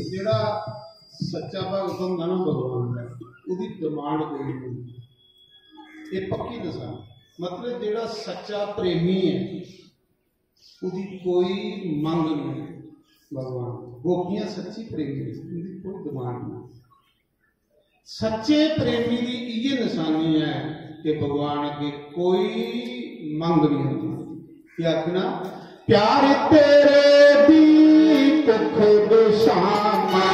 ਜਿਹੜਾ सच्चा भगत होंगे ना भगवान का उसकी डिमांड कोई नहीं, ये पक्की दसा। मतलब जो सच्चा प्रेमी है उसकी कोई मंग नहीं। भगवान गोपियां सच्ची प्रेमी उनकी कोई डिमांड नहीं। सच्चे प्रेमी की ये निशानी है कि भगवान अगे कोई मंग नहीं होती। क्या आखना प्यार तेरे दी भुख बेशामा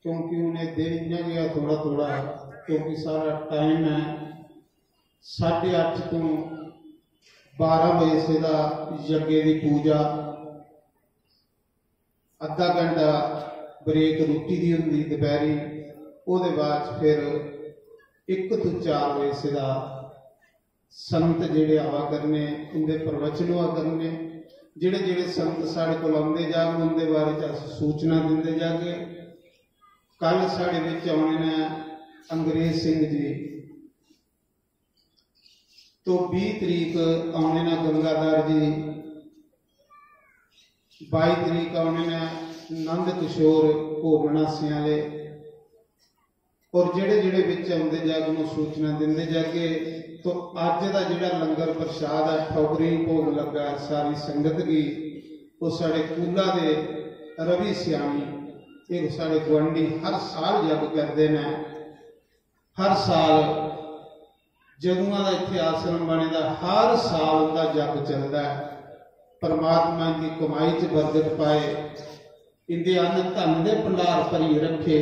क्योंकि उन्हें दे गया थोड़ा थोड़ा, क्योंकि सारा टाइम है 8:30 तो 12 बजे से यज्ञ की पूजा, अद्धा घंटा ब्रेक रोटी की होंगी दोपहरी, उसके बाद फिर 1 तो 4 बजे से संत जेड़े आवा करने उनके प्रवचन हुआ करने। जेड़े जेड़े संत साढ़े को आते जाग उनके बारे सूचना देंगे जाके। कल साढ़े विच आने ने अंग्रेज सिंह जी, तो 20 तरीक आने ने गंगाधर जी, 22 तरीक आने ने नंद किशोर घोमनासी वाले, और जेड़े जेड़े विच आते जाके उन्होंने सूचना देंगे जाके। तो अज का जिहड़ा लंगर प्रसाद है ठौकरी भोग लगा सारी संगत की, वो साढ़े कूला दे रवि सियामी, ये साढ़े गुआढ़ी हर साल यज्ञ करते हैं। हर साल जदों का इत्थे आश्रम बनेगा हर साल उनका यज्ञ चलता है। परमात्मा की कमाई च बरकत पाए, इनके अन्न धन के भंडार भरी रखे,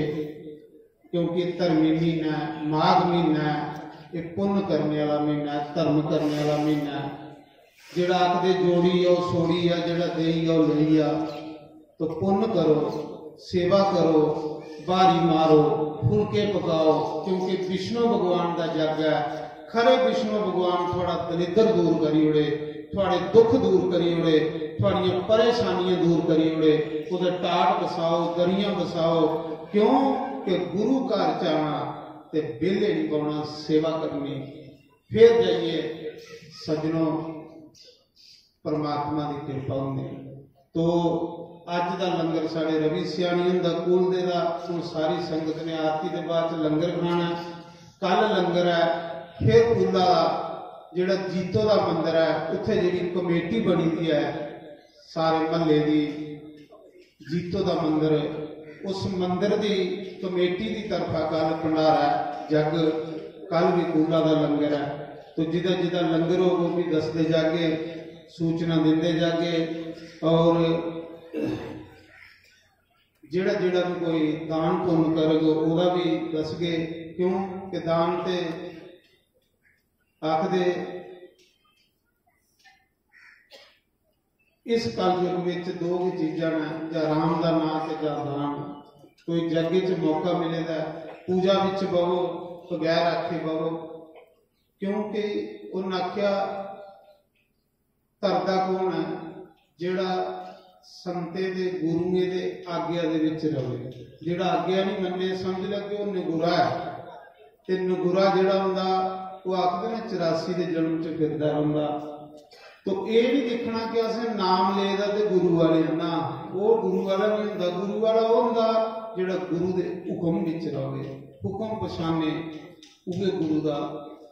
क्योंकि धर्मी महीना माघ महीना ये पुण्य करने वाला महीना, धर्म करने वाला महीना। जिहड़ा आखदे जोड़ी है वह सोड़ी है, जिहड़ा देई है वह लई आ। तो पुण्य करो, सेवा करो, बारी मारो, फुलके पकाओ, क्योंकि विष्णु भगवान का यज्ञ है। खरे विष्णु भगवान थोड़ा दरिद्र दूर करी उड़े, थोड़े दुख दूर करी उड़े, थोड़ियां परेशानियां दूर करी उड़े। उधर टाट बसाओ, दरियां बसाओ, क्यों कि गुरु घर जाना ते बेले नहीं पाना, सेवा करनी। फिर जाइए सजनों परमात्मा की कृपा होंगी। तो अज का लंगर साढ़े रवि सियाणी हुंदा कुल दे दा, सारी संगत ने आरती के बाद लंगर खाना। लंगर है। फिर कूला जिहड़ा जीतो का मंदिर है उत्थे जिहड़ी कमेटी बनी दी है सारे महल्ले की, जीतो का मंदिर, उस मंदिर की कमेटी की तरफा कल भंडारा जग, कल भी कूला का लंगर है। तो जिदा जिदा लंगर हो वो भी दसते जाके, सूचना देंदे जाके, और जिहड़ा जिहड़ा भी कोई दान पुण्य करेगा वह भी दस गए। क्यों कि दान ते आखदे इस कलयुग में दो ही चीज़ां ने, जां राम का नाम ते जां दान। कोई जगे च मौका मिलेगा पूजा विच बवो, बगैर आखे बवो, क्योंकि उन्हें आख्या धरदा कौन है जिहड़ा संते दे गुरुए दे आग्या दे विच रहे। जिहड़ा आग्या नहीं मन्ने समझ लो कि वह निगुरा है। ते निगुरा जिहड़ा हुंदा वो आखदे ने 84 के जन्म च फिरदा रहिंदा। तो ये नहीं देखना कि असें नाम लेदा ते गुरु वाले ना, वो गुरु वाला नहीं हुंदा। गुरु वाला वो हुंदा जिहड़ा गुरु दे हुक्म विच रहे, हुक्म पछाने, उहे गुरु दा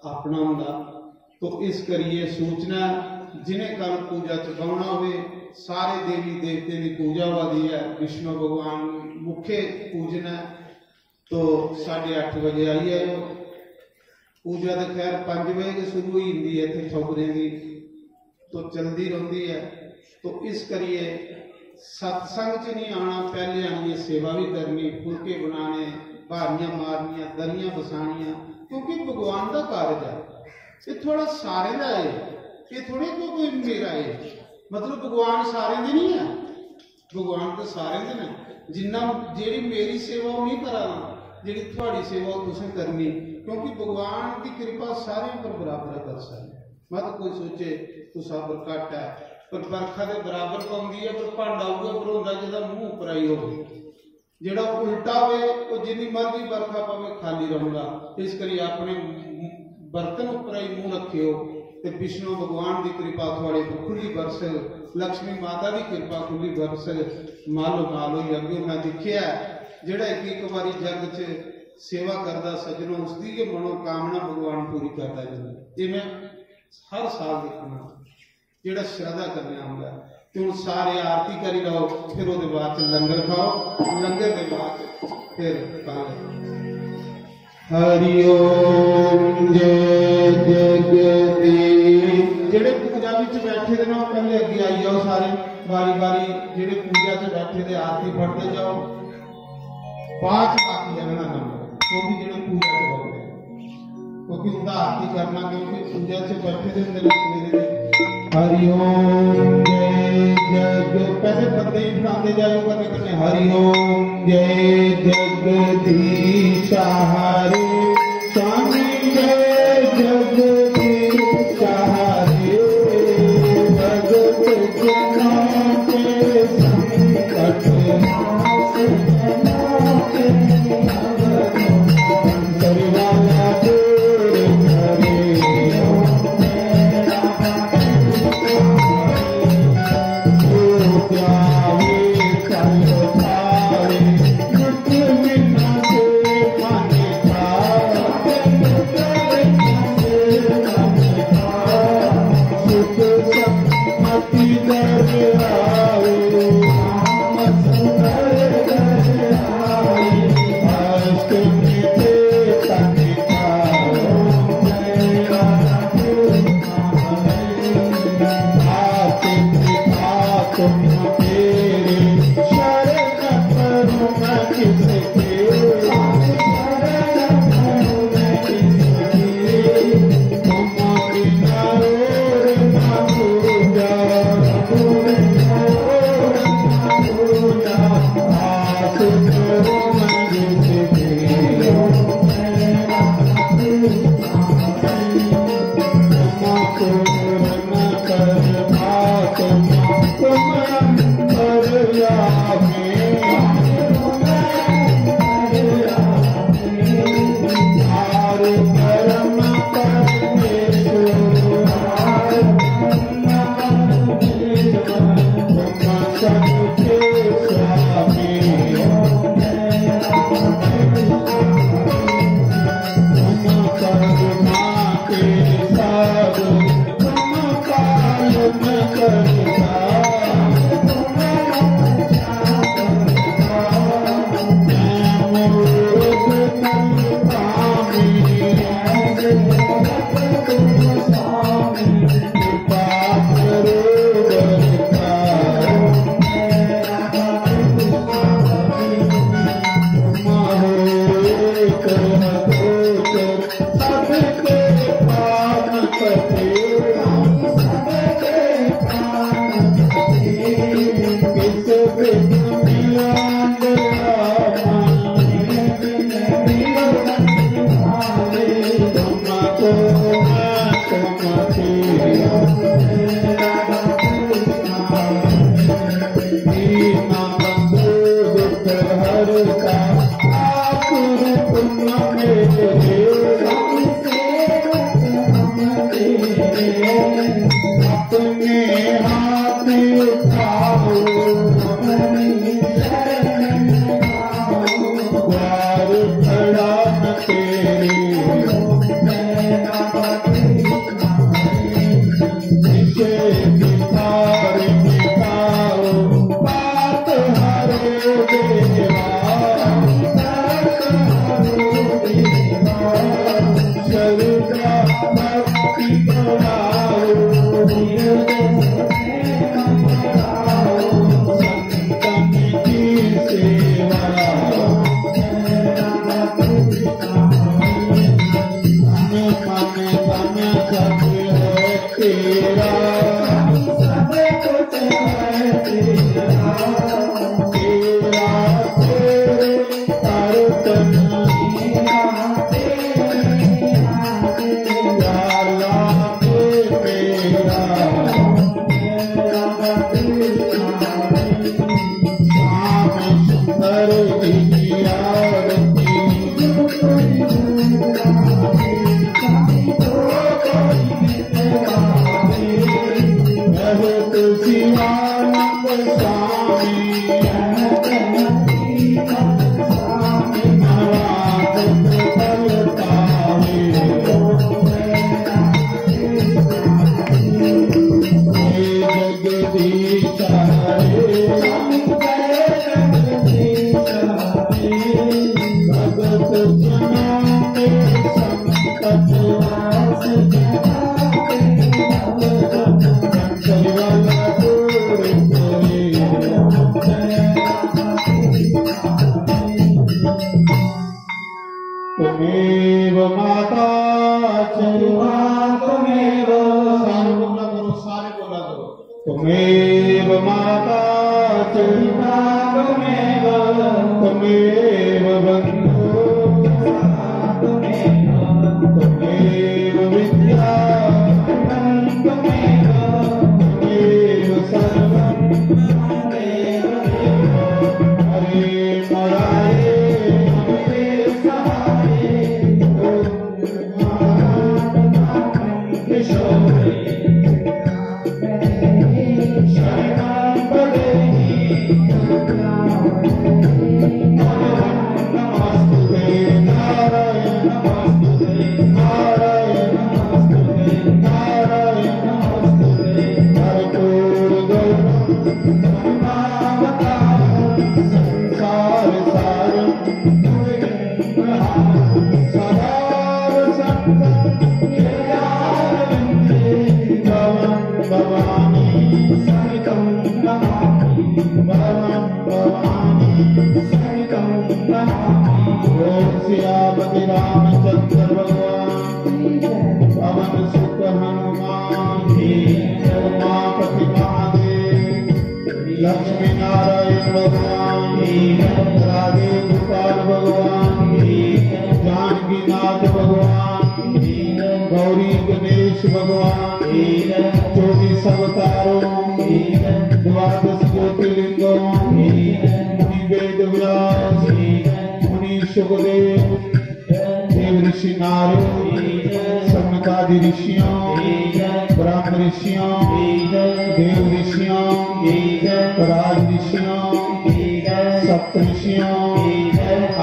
अपना हुंदा। तो इस करिए सूचना जिन्हें कल पूजा च बहना होवे, सारे देवी देवते की पूजा वादी है, विष्णु भगवान मुख्य पूजना। तो 8:30 बजे आई है पूजा, तो खैर 5 बजे शुरू ही होंगी है इतने ठोकरे की, तो चलती रहती है। तो इस करिए सत्संग च नहीं आना, पहले आनी सेवा भी करनी, फुलके बनाने, भारियां मारनियां, दरियां बसानियां, क्योंकि भगवान का कारज है। ये थोड़ा सारे का है, ये थोड़े कोई मेरा है। मतलब भगवान सारे दे नहीं है, भगवान तो सारे दे ने। जिन्ना जी मेरी सेवा नहीं करा, जी थोड़ी सेवा तुसें करनी, क्योंकि भगवान की कृपा सारे पर बराबर कर सकते। मत कोई सोचे तू साबर घट है, पर बरखा के बराबर पाँगी है, पर भांडा उगा भरोंदा जिहदा मूँह उपराई हो, जिहड़ा उल्टा होवे वो जिन्नी मर्जी बरखा पावे खाली रहूगा। इस करिए अपने बर्तन उपराई मूँह रखियो, ते विष्णु भगवान की कृपा थोड़े पर खुली बरस, लक्ष्मी माता की कृपा खुली बरस, मालो मालो ही। अगे मैं देखिया जिहड़ा एक बारी जग च सेवा करता सजनों, उसकी मनोकामना भगवान पूरी करता जाता। ये मैं हर साल देखना, जिहड़ा श्रद्धा करने आउंदा। ते हुण सारे आरती करी रहो, फिर वो बाद लंगर खाओ, लंगर के बाद फिर कल हरि ओम जय जगदीश। जिहड़े पूजा विच बैठे दे ना पहले अगे आई जाओ, सारे बारी बारी जिहड़े पूजा च बैठे दे आरती पढ़ते जाओ, पाँच बाकी लगना नंबर, क्योंकि जिहड़े पूजा च बैठे, क्योंकि उनका आरती करना, क्योंकि पूजा च बैठे दे हुंदे ने सवेरे। हरि ओम जय जग, पहले बंदे ही बनाते जाओ, कदे कदे हरि ओम जय जगदीश हरे स्वामी जय जगदीश हरे, भगत जना के संकट नाश करवाना दूर करे। चल थारे दुख बिना से मन तेरा सब कुछ है तेरा तेरा तेरे अर्थन तुमेव माता तुमेव सारे बोला करो सारे बोला करो तुमेव माता तुमेव तुमेव बंधु तुमेव विद्या तुमेव सर्वं हरे मराये श्यामति रामचंद्र भगवान पवन सुत हनुमान उमापति महादेव लक्ष्मी नारायण भगवान राधे गोपाल भगवान जानकी नाथ भगवान गौरी गणेश भगवान 24 अवतारों द्वादश ज्योतिर्लिंगों मुनि वेद व्यास मुनि सुखदेव देव ऋषि नारद सनकादि ऋषियों ब्रह्म ऋषियों देव ऋषियों राज ऋषियों सप्त ऋषियों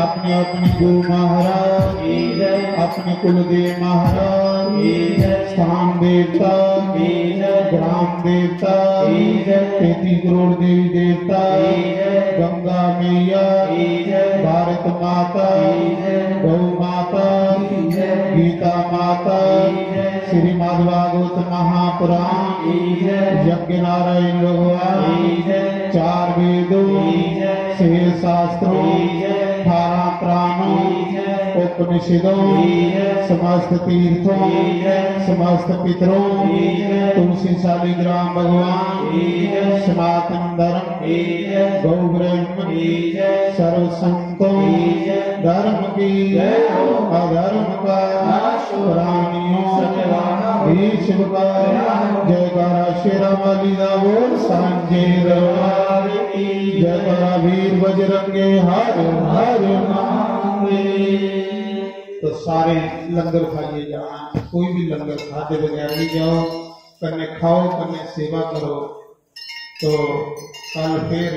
अपने अपने गुरु महाराज अपने कुलदेव महाराज स्थान देवता ग्राम देवता 33 करोड़ देवी देवता गंगा मैया भारत माता गौ माता गीता माता श्रीमद् भागवत महापुराण यज्ञ नारायण भगवान 4 वेदों 6 शास्त्रों 18 प्राणों उपनिषदों समस्त तीर्थों समस्त पितरों तुलसी शालिग्राम भगवान सनातन धर्म गौ ब्रह्म सर्व संतों धर्म की अधर्म का प्राणियों शिव का जयकारा शेरा वाली दा बोल सांझे दरबार की जयकारा वीर बजरंगे हर हर तो सारे लंगर खाइए जाना कोई भी लंगर खाते बगैर नहीं जाओ कन्ने खाओ कन्ने सेवा करो तो कल फिर